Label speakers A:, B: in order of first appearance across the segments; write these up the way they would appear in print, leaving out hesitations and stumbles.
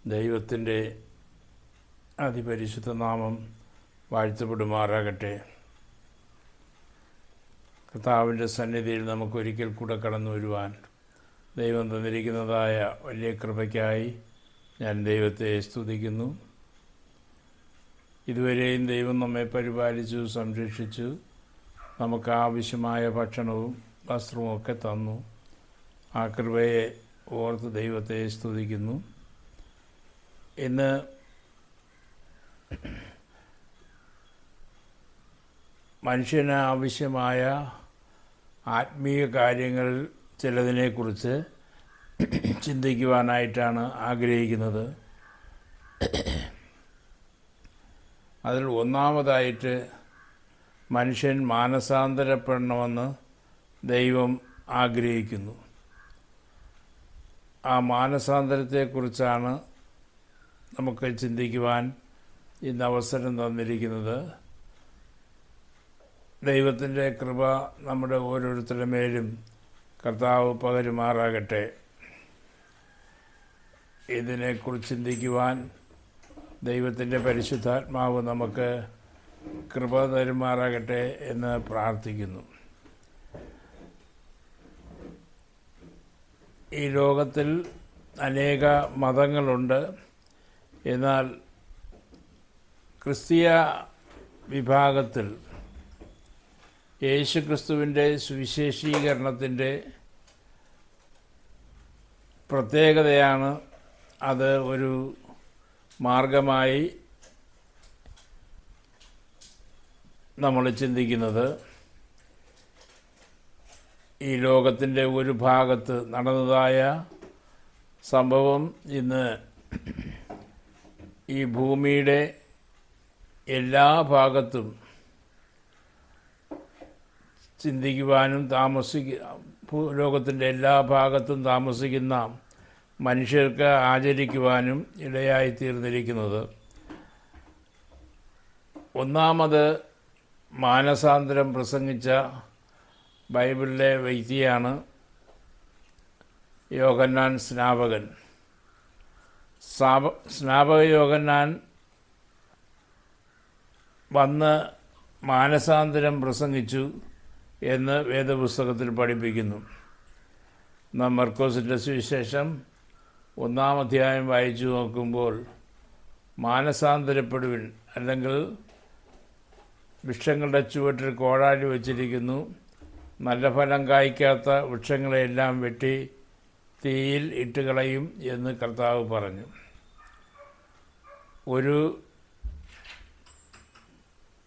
A: ദൈവത്തിൻ്റെ അതിപരിശുദ്ധ നാമം വാഴ്ത്തപ്പെടുമാറാകട്ടെ. കർത്താവിൻ്റെ സന്നിധിയിൽ നമുക്കൊരിക്കൽ കൂടെ കടന്നു വരുവാൻ ദൈവം തന്നിരിക്കുന്നതായ വലിയ കൃപയ്ക്കായി ഞാൻ ദൈവത്തെ സ്തുതിക്കുന്നു. ഇതുവരെയും ദൈവം നമ്മെ പരിപാലിച്ചു, സംരക്ഷിച്ചു, നമുക്ക് ആവശ്യമായ ഭക്ഷണവും വസ്ത്രവും ഒക്കെ തന്നു. ആ കൃപയെ ഓർത്ത് ദൈവത്തെ സ്തുതിക്കുന്നു. ഇന്ന് മനുഷ്യന് ആവശ്യമായ ആത്മീയ കാര്യങ്ങൾ ചിലതിനെക്കുറിച്ച് ചിന്തിക്കുവാനായിട്ടാണ് ആഗ്രഹിക്കുന്നത്. അതിൽ ഒന്നാമതായിട്ട് മനുഷ്യൻ മാനസാന്തരപ്പെടണമെന്ന് ദൈവം ആഗ്രഹിക്കുന്നു. ആ മാനസാന്തരത്തെക്കുറിച്ചാണ് നമുക്ക് ചിന്തിക്കുവാൻ ഇന്ന് അവസരം തന്നിരിക്കുന്നത്. ദൈവത്തിൻ്റെ കൃപ നമ്മുടെ ഓരോരുത്തരുടെ മേലും കർത്താവ് പകരുമാറാകട്ടെ. ഇതിനെക്കുറിച്ച് ചിന്തിക്കുവാൻ ദൈവത്തിൻ്റെ പരിശുദ്ധാത്മാവ് നമുക്ക് കൃപ തരുമാറാകട്ടെ എന്ന് പ്രാർത്ഥിക്കുന്നു. ഈ ലോകത്തിൽ അനേക മതങ്ങളുണ്ട്. എന്നാൽ ക്രിസ്തീയ വിഭാഗത്തിൽ യേശുക്രിസ്തുവിൻ്റെ സുവിശേഷീകരണത്തിൻ്റെ പ്രത്യേകതയാണ് അത് ഒരു മാർഗമായി നമ്മൾ ചിന്തിക്കുന്നത്. ഈ ലോകത്തിൻ്റെ ഒരു ഭാഗത്ത് നടന്നതായ സംഭവം ഇന്ന് ഈ ഭൂമിയുടെ എല്ലാ ഭാഗത്തും ചിന്തിക്കുവാനും ലോകത്തിൻ്റെ എല്ലാ ഭാഗത്തും താമസിക്കുന്ന മനുഷ്യർക്ക് ആചരിക്കുവാനും ഇടയായിത്തീർന്നിരിക്കുന്നത്. ഒന്നാമത് മാനസാന്തരം പ്രസംഗിച്ച ബൈബിളിലെ വ്യക്തിയാണ് യോഹന്നാൻ സ്നാപകൻ. സ്നാപക യോഹന്നാൻ വന്ന് മാനസാന്തരം പ്രസംഗിച്ചു എന്ന് വേദപുസ്തകത്തിൽ പഠിപ്പിക്കുന്നു. നാം മർക്കോസിൻ്റെ സുവിശേഷം 1-ാം അധ്യായം വായിച്ചു നോക്കുമ്പോൾ മാനസാന്തരപ്പെടുവിൻ, അല്ലെങ്കിൽ വൃക്ഷങ്ങളുടെ ചുവട്ടിൽ കോടാലി വച്ചിരിക്കുന്നു, നല്ല ഫലം കായ്ക്കാത്ത വൃക്ഷങ്ങളെയെല്ലാം വെട്ടി തീയിൽ ഇട്ടുകളയും എന്ന് കർത്താവ് പറഞ്ഞു. ഒരു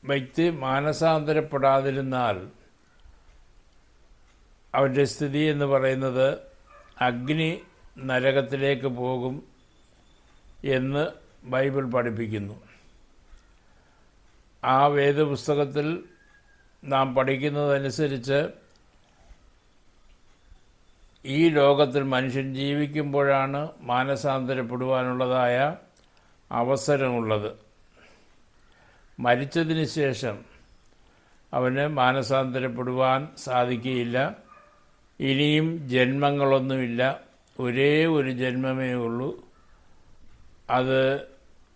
A: വ്യക്തി മാനസാന്തരപ്പെടാതിരുന്നാൽ അവൻ്റെ സ്ഥിതി എന്ന് പറയുന്നത് അഗ്നി നരകത്തിലേക്ക് പോകും എന്ന് ബൈബിൾ പഠിപ്പിക്കുന്നു. ആ വേദപുസ്തകത്തിൽ നാം പഠിക്കുന്നതനുസരിച്ച് ഈ ലോകത്തിൽ മനുഷ്യൻ ജീവിക്കുമ്പോഴാണ് മാനസാന്തരപ്പെടുവാനുള്ളതായ അവസരമുള്ളത്. മരിച്ചതിന് ശേഷം അവന് മാനസാന്തരപ്പെടുവാൻ സാധിക്കുകയില്ല. ഇനിയും ജന്മങ്ങളൊന്നുമില്ല, ഒരേ ഒരു ജന്മമേ ഉള്ളൂ. അത്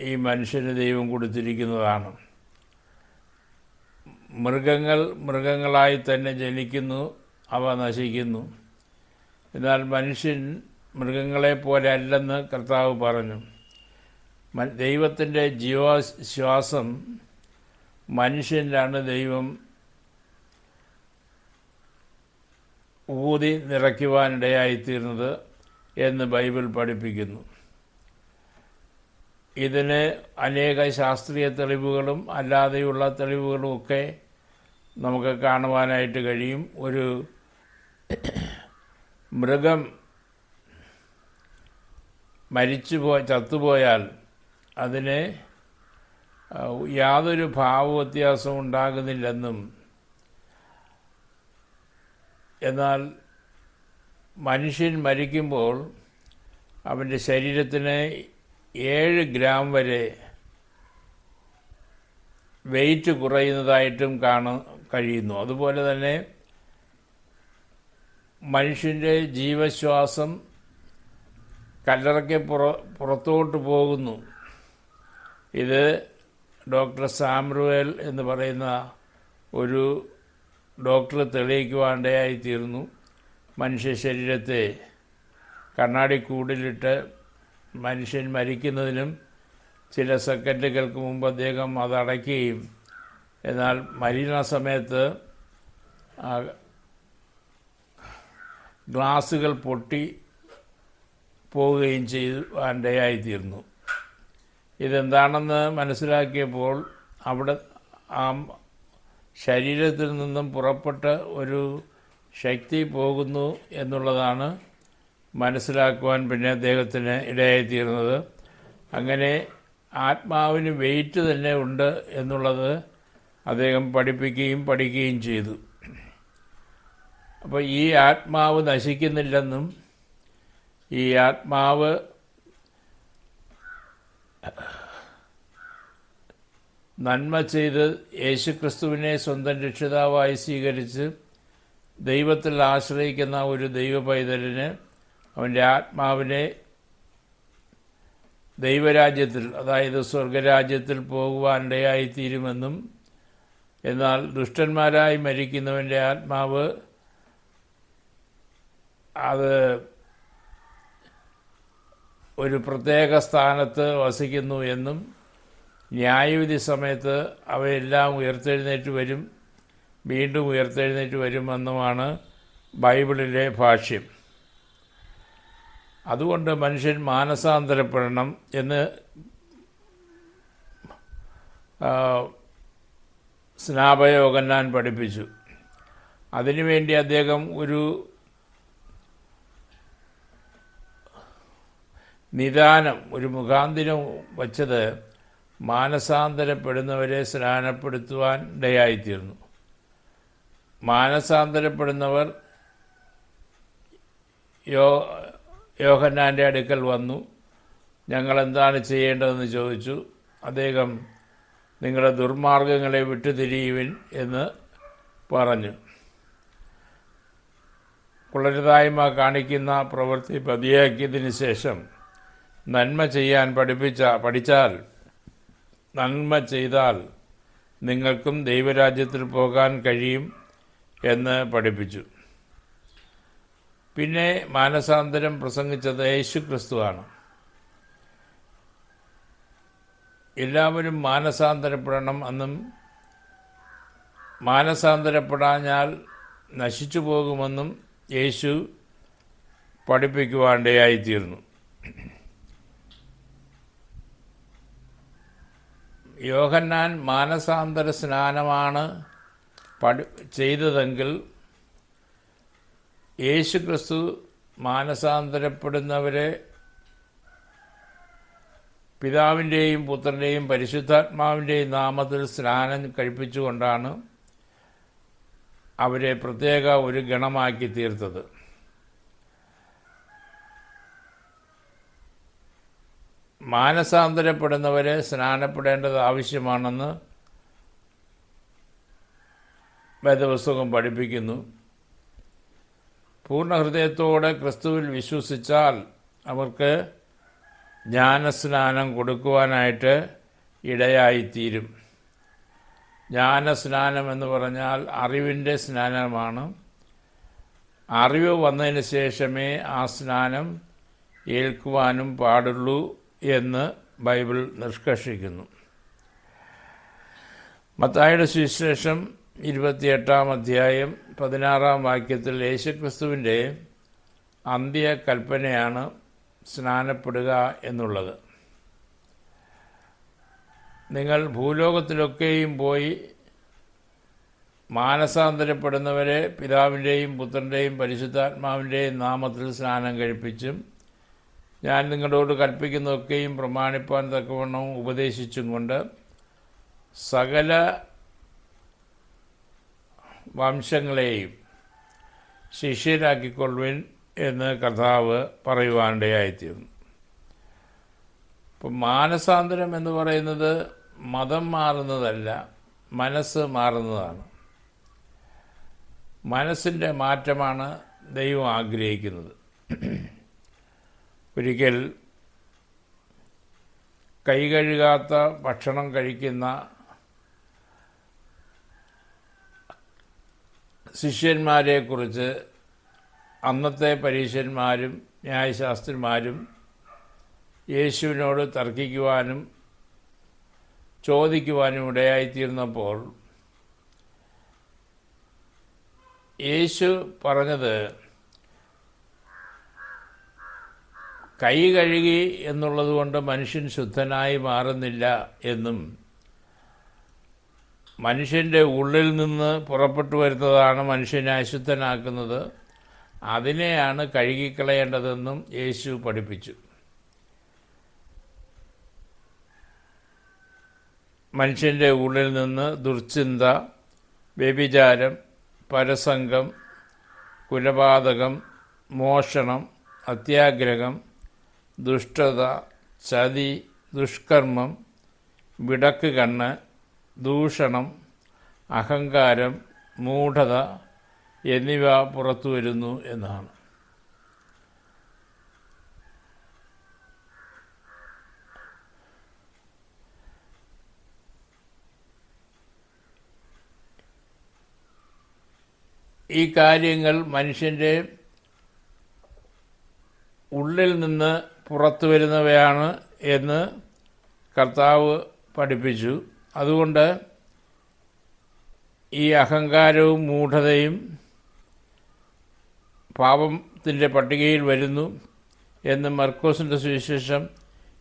A: ഈ മനുഷ്യന് ദൈവം കൊടുത്തിരിക്കുന്നതാണ്. മൃഗങ്ങൾ മൃഗങ്ങളായി തന്നെ ജനിക്കുന്നു, അവ നശിക്കുന്നു. എന്നാൽ മനുഷ്യൻ മൃഗങ്ങളെപ്പോലെ അല്ലെന്ന് കർത്താവ് പറഞ്ഞു. ദൈവത്തിൻ്റെ ജീവശ്വാസം മനുഷ്യനിലാണ് ദൈവം ഊതി നിറയ്ക്കുവാനിടയായിത്തീർന്നത് എന്ന് ബൈബിൾ പഠിപ്പിക്കുന്നു. ഇതിന് അനേക ശാസ്ത്രീയ തെളിവുകളും അല്ലാതെയുള്ള തെളിവുകളുമൊക്കെ നമുക്ക് കാണുവാനായിട്ട് കഴിയും. ഒരു മൃഗം ചത്തുപോയാൽ അതിന് യാതൊരു ഭാവവ്യത്യാസവും ഉണ്ടാകുന്നില്ലെന്നും, എന്നാൽ മനുഷ്യൻ മരിക്കുമ്പോൾ അവൻ്റെ ശരീരത്തിന് 7 ഗ്രാം വരെ വെയിറ്റ് കുറയുന്നതായിട്ടും കഴിയുന്നു. അതുപോലെ തന്നെ മനുഷ്യൻ്റെ ജീവശ്വാസം കല്ലറയ്ക്ക് പുറത്തോട്ട് പോകുന്നു. ഇത് ഡോക്ടർ സാമുവേൽ എന്ന് പറയുന്ന ഒരു ഡോക്ടർ തെളിയിക്കുവാനിടയായിത്തീർന്നു. മനുഷ്യ ശരീരത്തെ കണ്ണാടിക്കൂടിലിട്ട് മനുഷ്യൻ മരിക്കുന്നതിനും ചില സെക്കൻഡുകൾക്ക് മുമ്പ് അദ്ദേഹം അതടയ്ക്കുകയും എന്നാൽ മരണസമയത്ത് ഗ്ലാസുകൾ പൊട്ടി പോവുകയും ചെയ്യുവാനിടയായിത്തീർന്നു. ഇതെന്താണെന്ന് മനസ്സിലാക്കിയപ്പോൾ അവിടെ ആ ശരീരത്തിൽ നിന്നും പുറപ്പെട്ട ഒരു ശക്തി പോകുന്നു എന്നുള്ളതാണ് മനസ്സിലാക്കുവാൻ പിന്നെ അദ്ദേഹത്തിന് ഇടയായിത്തീർന്നത്. അങ്ങനെ ആത്മാവിന് വെയിറ്റ് തന്നെ ഉണ്ട് എന്നുള്ളത് അദ്ദേഹം പഠിക്കുകയും ചെയ്തു. അപ്പോൾ ഈ ആത്മാവ് നശിക്കുന്നില്ലെന്നും ഈ ആത്മാവ് നന്മ ചെയ്ത് യേശുക്രിസ്തുവിനെ സ്വന്തം രക്ഷിതാവായി സ്വീകരിച്ച് ദൈവത്തിൽ ആശ്രയിക്കുന്ന ഒരു ദൈവ പൈതലിന് അവൻ്റെ ആത്മാവിനെ ദൈവരാജ്യത്തിൽ, അതായത് സ്വർഗരാജ്യത്തിൽ പോകുവാനിടയായിത്തീരുമെന്നും എന്നാൽ ദുഷ്ടന്മാരായി മരിക്കുന്നവൻ്റെ ആത്മാവ് അത് ഒരു പ്രത്യേക സ്ഥാനത്ത് വസിക്കുന്നു എന്നും ന്യായവിധി സമയത്ത് അവയെല്ലാം ഉയർത്തെഴുന്നേറ്റ് വരും, വീണ്ടും ഉയർത്തെഴുന്നേറ്റ് വരുമെന്നുമാണ് ബൈബിളിലെ ഭാഷ്യം. അതുകൊണ്ട് മനുഷ്യൻ മാനസാന്തരപ്പെടണം എന്ന് സ്നാപകയോഹന്നാൻ പഠിപ്പിച്ചു. അതിനുവേണ്ടി അദ്ദേഹം ഒരു നിദാനം, ഒരു മുഖാന്തിരം വച്ചത് മാനസാന്തരപ്പെടുന്നവരെ സ്നാനപ്പെടുത്തുവാൻ ഇടയായിത്തീർന്നു. മാനസാന്തരപ്പെടുന്നവർ യോഹന്നാൻ്റെ അടുക്കൽ വന്നു. ഞങ്ങളെന്താണ് ചെയ്യേണ്ടതെന്ന് ചോദിച്ചു. അദ്ദേഹം നിങ്ങളുടെ ദുർമാർഗങ്ങളെ വിട്ടുതിരിയുവിൻ എന്ന് പറഞ്ഞു. കുളരുതായ്മ കാണിക്കുന്ന പ്രവൃത്തി പതിയാക്കിയതിന് ശേഷം നന്മ ചെയ്യാൻ പഠിച്ചാൽ, നന്മ ചെയ്താൽ നിങ്ങൾക്കും ദൈവരാജ്യത്തിൽ പോകാൻ കഴിയും എന്ന് പഠിപ്പിച്ചു. പിന്നെ മാനസാന്തരം പ്രസംഗിച്ചത് യേശുക്രിസ്തുവാണ്. എല്ലാവരും മാനസാന്തരപ്പെടണം എന്നും മാനസാന്തരപ്പെടാഞ്ഞാൽ നശിച്ചു പോകുമെന്നും യേശു പഠിപ്പിക്കുവാനിടയായിത്തീർന്നു. യോഹന്നാൻ മാനസാന്തര സ്നാനമാണ് ചെയ്തതെങ്കിൽ യേശുക്രിസ്തു മാനസാന്തരപ്പെടുന്നവരെ പിതാവിൻ്റെയും പുത്രൻ്റെയും പരിശുദ്ധാത്മാവിൻ്റെയും നാമത്തിൽ സ്നാനം കഴിപ്പിച്ചുകൊണ്ടാണ് അവരെ പ്രത്യേക ഒരു ഗണമാക്കി തീർത്തത്. മാനസാന്തരപ്പെടുന്നവരെ സ്നാനപ്പെടേണ്ടത് ആവശ്യമാണെന്ന് വേദപുസ്തകം പഠിപ്പിക്കുന്നു. പൂർണ്ണ ഹൃദയത്തോടെ ക്രിസ്തുവിൽ വിശ്വസിച്ചാൽ അവർക്ക് ജ്ഞാനസ്നാനം കൊടുക്കുവാനായിട്ട് ഇടയായിത്തീരും. ജ്ഞാനസ്നാനം എന്ന് പറഞ്ഞാൽ അറിവിൻ്റെ സ്നാനമാണ്. അറിവ് വന്നതിന് ശേഷമേ ആ സ്നാനം ഏൽക്കുവാനും പാടുള്ളൂ എന്ന് ബൈബിൾ നിഷ്കർഷിക്കുന്നു. മത്തായിയുടെ സുവിശേഷം 28-ാം അധ്യായം 16-ാം വാക്യത്തിൽ യേശുക്രിസ്തുവിൻ്റെ അന്ത്യകൽപ്പനയാണ് സ്നാനപ്പെടുക എന്നുള്ളത്. നിങ്ങൾ ഭൂലോകത്തിലൊക്കെയും പോയി മാനസാന്തരപ്പെടുന്നവരെ പിതാവിൻ്റെയും പുത്രൻ്റെയും പരിശുദ്ധാത്മാവിൻ്റെയും നാമത്തിൽ സ്നാനം കഴിപ്പിച്ചും ഞാൻ നിങ്ങളോട് കൽപ്പിക്കുന്നതൊക്കെയും പ്രമാണിപ്പാൻ തക്കവണ്ണം ഉപദേശിച്ചും കൊണ്ട് സകല വംശങ്ങളെയും ശിഷ്യരാക്കിക്കൊള്ളുവിൻ എന്ന് കർത്താവ് പറയുവാനിടയായിത്തീർന്നു. ഇപ്പം മാനസാന്തരം എന്ന് പറയുന്നത് മതം മാറുന്നതല്ല, മനസ്സ് മാറുന്നതാണ്. മനസ്സിൻ്റെ മാറ്റമാണ് ദൈവം ആഗ്രഹിക്കുന്നത്. ഒരിക്കൽ കൈ കഴുകാത്ത ഭക്ഷണം കഴിക്കുന്ന ശിഷ്യന്മാരെക്കുറിച്ച് അന്നത്തെ പരീശന്മാരും ന്യായശാസ്ത്രിമാരും യേശുവിനോട് തർക്കിക്കുവാനും ചോദിക്കുവാനും ഇടയായിത്തീർന്നപ്പോൾ യേശു പറഞ്ഞത് കൈ കഴുകി എന്നുള്ളതുകൊണ്ട് മനുഷ്യൻ ശുദ്ധനായി മാറുന്നില്ല എന്നും മനുഷ്യൻ്റെ ഉള്ളിൽ നിന്ന് പുറപ്പെട്ടു വരുന്നതാണ് മനുഷ്യനെ അശുദ്ധനാക്കുന്നത്, അതിനെയാണ് കഴുകിക്കളയേണ്ടതെന്നും യേശു പഠിപ്പിച്ചു. മനുഷ്യൻ്റെ ഉള്ളിൽ നിന്ന് ദുർചിന്ത, വ്യഭിചാരം, പരസംഗം, കുലപാതകം, മോഷണം, അത്യാഗ്രഹം, ദുഷ്ടത, ചതി, ദുഷ്കർമ്മം, വിടക്ക് കണ്ണ്, ദൂഷണം, അഹങ്കാരം, മൂഢത എന്നിവ പുറത്തു വരുന്നു എന്നാണ്. ഈ കാര്യങ്ങൾ മനുഷ്യൻ്റെ ഉള്ളിൽ നിന്ന് പുറത്തു വരുന്നവയാണ് എന്ന് കർത്താവ് പഠിപ്പിച്ചു. അതുകൊണ്ട് ഈ അഹങ്കാരവും മൂഢതയും പാപത്തിൻ്റെ പട്ടികയിൽ വരുന്നു എന്ന് മർക്കോസിൻ്റെ സുവിശേഷം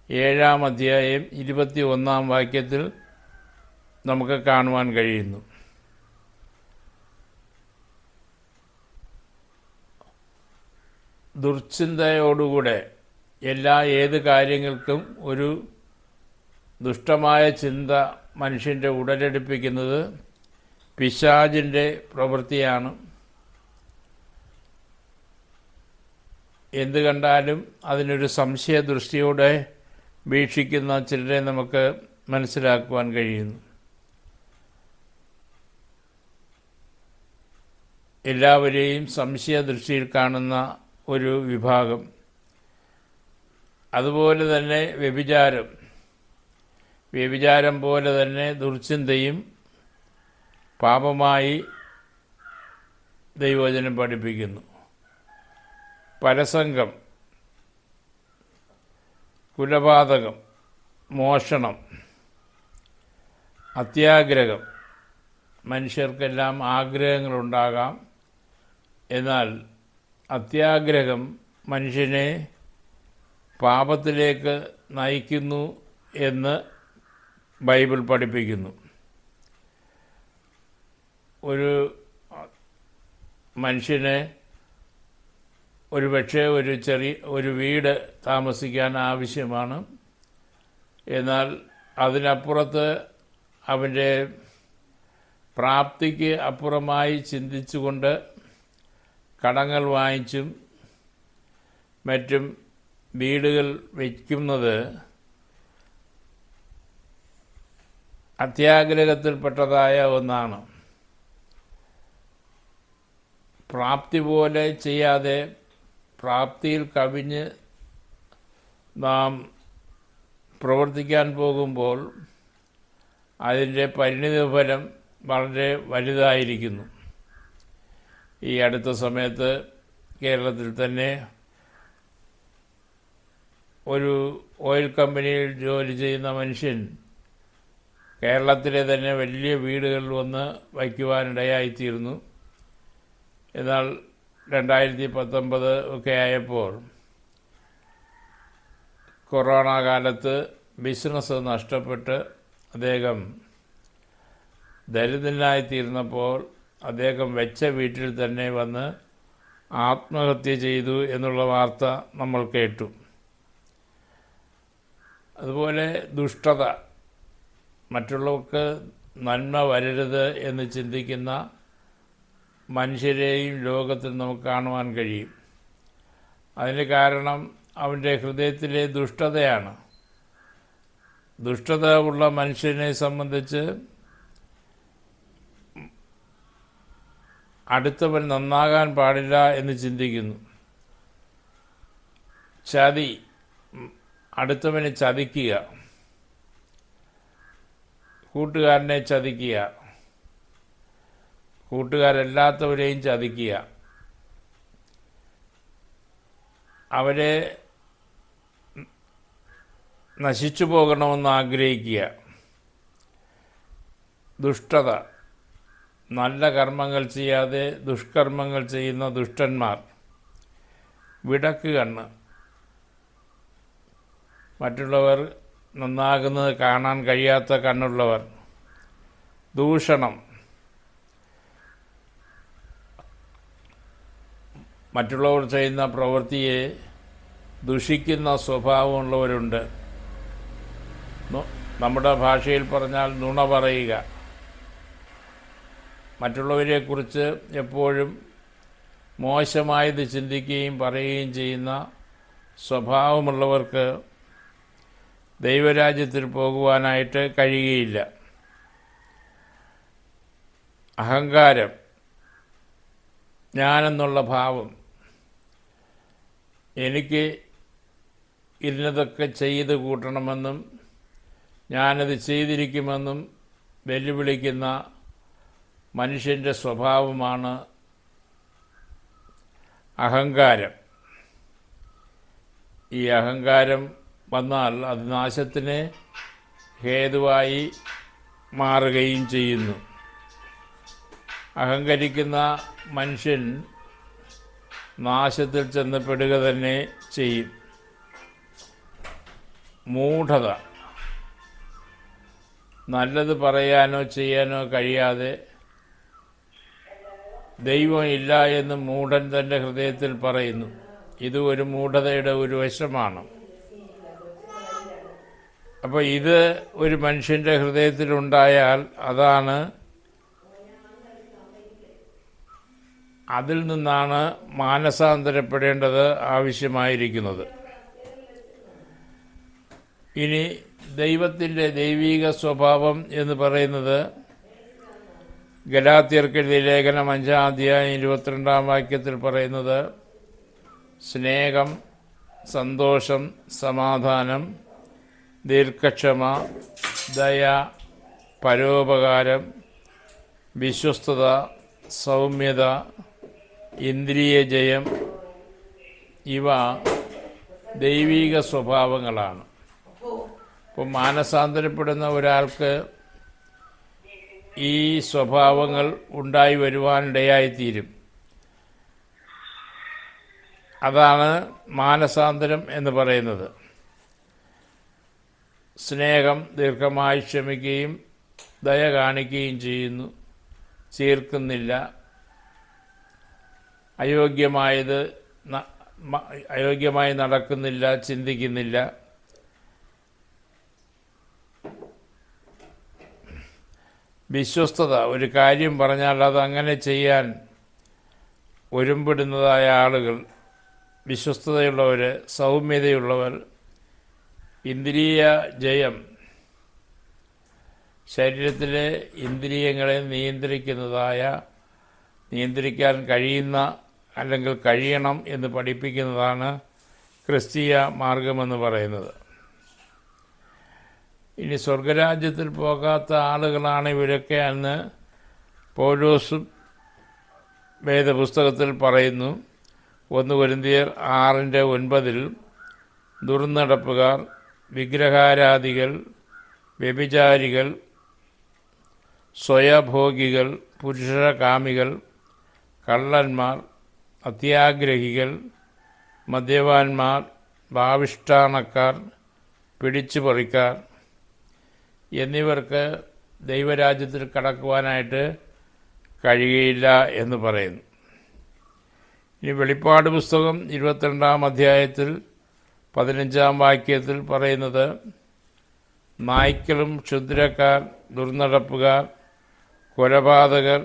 A: 7-ാം അധ്യായം 21-ാം വാക്യത്തിൽ നമുക്ക് കാണുവാൻ കഴിയുന്നു. ദുർചിന്തയോടുകൂടെ ഏത് കാര്യങ്ങൾക്കും ഒരു ദുഷ്ടമായ ചിന്ത മനുഷ്യൻ്റെ ഉടലെടുപ്പിക്കുന്നത് പിശാചിൻ്റെ പ്രവൃത്തിയാണ്. എന്ത് കണ്ടാലും അതിനൊരു സംശയദൃഷ്ടിയോടെ വീക്ഷിക്കുന്ന ചിലരെ നമുക്ക് മനസ്സിലാക്കുവാൻ കഴിയുന്നു. എല്ലാവരെയും സംശയദൃഷ്ടിയിൽ കാണുന്ന ഒരു വിഭാഗം. അതുപോലെ തന്നെ വ്യഭിചാരം പോലെ തന്നെ ദുർചിന്തയും പാപമായി ദൈവവചനം പഠിപ്പിക്കുന്നു. പരസംഗം, കുലപാതകം, മോഷണം, അത്യാഗ്രഹം. മനുഷ്യർക്കെല്ലാം ആഗ്രഹങ്ങളുണ്ടാകാം, എന്നാൽ അത്യാഗ്രഹം മനുഷ്യനെ പാപത്തിലേക്ക് നയിക്കുന്നു എന്ന് ബൈബിൾ പഠിപ്പിക്കുന്നു. ഒരു മനുഷ്യന് ഒരുപക്ഷെ ഒരു വീട് താമസിക്കാൻ ആവശ്യമാണ്. എന്നാൽ അതിനപ്പുറത്ത് അവൻ്റെ പ്രാപ്തിക്ക് അപ്പുറമായി ചിന്തിച്ചുകൊണ്ട് കടങ്ങൾ വാങ്ങിച്ചും മറ്റും വീടുകൾ വയ്ക്കുന്നത് അത്യാഗ്രഹത്തിൽപ്പെട്ടതായ ഒന്നാണ്. പ്രാപ്തി പോലെ ചെയ്യാതെ പ്രാപ്തിയിൽ കവിഞ്ഞ് നാം പ്രവർത്തിക്കാൻ പോകുമ്പോൾ അതിൻ്റെ പരിണിതഫലം വളരെ വലുതായിരിക്കുന്നു. ഈ അടുത്ത സമയത്ത് കേരളത്തിൽ തന്നെ ഒരു ഓയിൽ കമ്പനിയിൽ ജോലി ചെയ്യുന്ന മനുഷ്യൻ കേരളത്തിലെ തന്നെ വലിയ വീടുകളിൽ വന്ന് വയ്ക്കുവാനിടയായിത്തീർന്നു. എന്നാൽ 2019 ഒക്കെ ആയപ്പോൾ കൊറോണ കാലത്ത് ബിസിനസ് നഷ്ടപ്പെട്ട് അദ്ദേഹം ദരിദ്രനായിത്തീർന്നപ്പോൾ അദ്ദേഹം വെച്ച വീട്ടിൽ തന്നെ വന്ന് ആത്മഹത്യ ചെയ്തു എന്നുള്ള വാർത്ത നമ്മൾ കേട്ടു. അതുപോലെ ദുഷ്ടത, മറ്റുള്ളവർക്ക് നന്മ വരരുത് എന്ന് ചിന്തിക്കുന്ന മനുഷ്യരെയും ലോകത്തിൽ നമുക്ക് കാണുവാൻ കഴിയും. അതിന് കാരണം അവൻ്റെ ഹൃദയത്തിലെ ദുഷ്ടതയാണ്. ദുഷ്ടത ഉള്ള മനുഷ്യനെ സംബന്ധിച്ച് അടുത്തവൻ നന്നാകാൻ പാടില്ല എന്ന് ചിന്തിക്കുന്നു. ചതി, അടുത്തവനെ ചതിക്കുക, കൂട്ടുകാരനെ ചതിക്കുക, കൂട്ടുകാരല്ലാത്തവരെയും ചതിക്കുക, അവരെ നശിച്ചു പോകണമെന്ന് ആഗ്രഹിക്കുക, ദുഷ്ടത, നല്ല കർമ്മങ്ങൾ ചെയ്യാതെ ദുഷ്കർമ്മങ്ങൾ ചെയ്യുന്ന ദുഷ്ടന്മാർ, വിടക്ക് കണ്ണ്, മറ്റുള്ളവർ നന്നാകുന്നത് കാണാൻ കഴിയാത്ത കണ്ണുള്ളവർ, ദൂഷണം, മറ്റുള്ളവർ ചെയ്യുന്ന പ്രവൃത്തിയെ ദുഷിക്കുന്ന സ്വഭാവമുള്ളവരുണ്ട്. നമ്മുടെ ഭാഷയിൽ പറഞ്ഞാൽ നുണ പറയുക, മറ്റുള്ളവരെക്കുറിച്ച് എപ്പോഴും മോശമായത് ചിന്തിക്കുകയും പറയുകയും ചെയ്യുന്ന സ്വഭാവമുള്ളവർക്ക് ദൈവരാജ്യത്തിൽ പോകുവാനായിട്ട് കഴിയുകയില്ല. അഹങ്കാരം, ഞാനെന്നുള്ള ഭാവം, എനിക്ക് ഇന്നതൊക്കെ ചെയ്ത് കൂട്ടണമെന്നും ഞാനത് ചെയ്തിരിക്കുമെന്നും വെല്ലുവിളിക്കുന്ന മനുഷ്യൻ്റെ സ്വഭാവമാണ് അഹങ്കാരം. ഈ അഹങ്കാരം വന്നാൽ അത് നാശത്തിന് ഹേതുവായി മാറുകയും ചെയ്യുന്നു. അഹങ്കരിക്കുന്ന മനുഷ്യൻ നാശത്തിൽ ചെന്നപ്പെടുക തന്നെ ചെയ്യും. മൂഢത, നല്ലത് പറയാനോ ചെയ്യാനോ കഴിയാതെ ദൈവം ഇല്ല എന്ന് മൂഢൻ തൻ്റെ ഹൃദയത്തിൽ പറയുന്നു. ഇത് ഒരു മൂഢതയുടെ ഒരു വശമാണ്. അപ്പോൾ ഇത് ഒരു മനുഷ്യൻ്റെ ഹൃദയത്തിലുണ്ടായാൽ അതാണ്, അതിൽ നിന്നാണ് മാനസാന്തരപ്പെടേണ്ടത് ആവശ്യമായിരിക്കുന്നത്. ഇനി ദൈവത്തിൻ്റെ ദൈവീക സ്വഭാവം എന്ന് പറയുന്നത് ഗലാത്യർക്കെഴുതിയ ലേഖനം 5-ാം അധ്യായം 22-ാം വാക്യത്തിൽ പറയുന്നത് സ്നേഹം, സന്തോഷം, സമാധാനം, ദീർഘക്ഷമ, ദയ, പരോപകാരം, വിശ്വസ്തത, സൗമ്യത, ഇന്ദ്രിയ ജയം, ഇവ ദൈവീക സ്വഭാവങ്ങളാണ്. അപ്പോൾ മാനസാന്തരപ്പെടുന്ന ഒരാൾക്ക് ഈ സ്വഭാവങ്ങൾ ഉണ്ടായി വരുവാനിടയായിത്തീരും. അതാണ് മാനസാന്തരം എന്ന് പറയുന്നത്. സ്നേഹം ദീർഘമായി ക്ഷമിക്കുകയും ദയ കാണിക്കുകയും ചെയ്യുന്നു, ചീർക്കുന്നില്ല, അയോഗ്യമായി നടക്കുന്നില്ല, ചിന്തിക്കുന്നില്ല. വിശ്വസ്തത, ഒരു കാര്യം പറഞ്ഞാൽ അത് അങ്ങനെ ചെയ്യാൻ ഒരുമ്പെടുന്നതായ ആളുകൾ, വിശ്വസ്തതയുള്ളവർ, സൗമ്യതയുള്ളവർ. ഇന്ദ്രിയ ജയം, ശരീരത്തിലെ ഇന്ദ്രിയങ്ങളെ നിയന്ത്രിക്കാൻ കഴിയുന്ന അല്ലെങ്കിൽ കഴിയണം എന്ന് പഠിപ്പിക്കുന്നതാണ് ക്രിസ്തീയ മാർഗമെന്ന് പറയുന്നത്. ഇനി സ്വർഗരാജ്യത്തിൽ പോകാത്ത ആളുകളാണ് ഇവരൊക്കെ എന്ന് പൗലോസും വേദപുസ്തകത്തിൽ പറയുന്നു. 1 കൊരിന്ത്യർ 6:9 ദുർനടപ്പുകാർ, വിഗ്രഹാരാധികൾ, വ്യഭിചാരികൾ, സ്വയഭോഗികൾ, പുരുഷകാമികൾ, കള്ളന്മാർ, അത്യാഗ്രഹികൾ, മദ്യപാന്മാർ, ഭാവിഷ്ഠാണക്കാർ, പിടിച്ചുപറിക്കാർ എന്നിവർക്ക് ദൈവരാജ്യത്തിൽ കടക്കുവാനായിട്ട് കഴിയുകയില്ല എന്ന് പറയുന്നു. ഇനി വെളിപ്പാട് പുസ്തകം 22-ാം അധ്യായത്തിൽ 15-ാം വാക്യത്തിൽ പറയുന്നത് നായ്ക്കളും ക്ഷുദ്രക്കാർ, ദുർനടപ്പുകാർ, കൊലപാതകർ,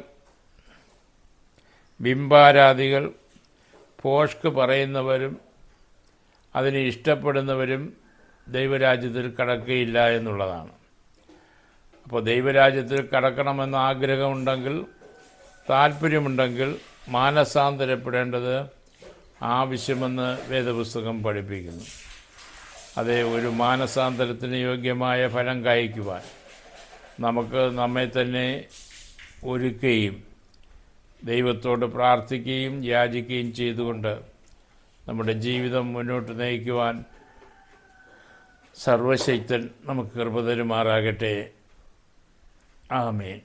A: ബിംബാരാധികൾ, ഭോഷ്ക് പറയുന്നവരും അതിനെ ഇഷ്ടപ്പെടുന്നവരും ദൈവരാജ്യത്തിൽ കടക്കുകയില്ല എന്നുള്ളതാണ്. അപ്പോൾ ദൈവരാജ്യത്തിൽ കടക്കണമെന്ന് ആഗ്രഹമുണ്ടെങ്കിൽ, താല്പര്യമുണ്ടെങ്കിൽ മാനസാന്തരപ്പെടേണ്ടത് ആവശ്യമെന്ന് വേദപുസ്തകം പഠിപ്പിക്കുന്നു. അതേ, ഒരു മാനസാന്തരത്തിന് യോഗ്യമായ ഫലം കായ്ക്കുവാൻ നമുക്ക് നമ്മെ തന്നെ ഒരുക്കുകയും ദൈവത്തോട് പ്രാർത്ഥിക്കുകയും യാചിക്കുകയും ചെയ്തുകൊണ്ട് നമ്മുടെ ജീവിതം മുന്നോട്ട് നയിക്കുവാൻ സർവശക്തൻ നമുക്ക് കൃപ തരുമാറാകട്ടെ. ആമേൻ.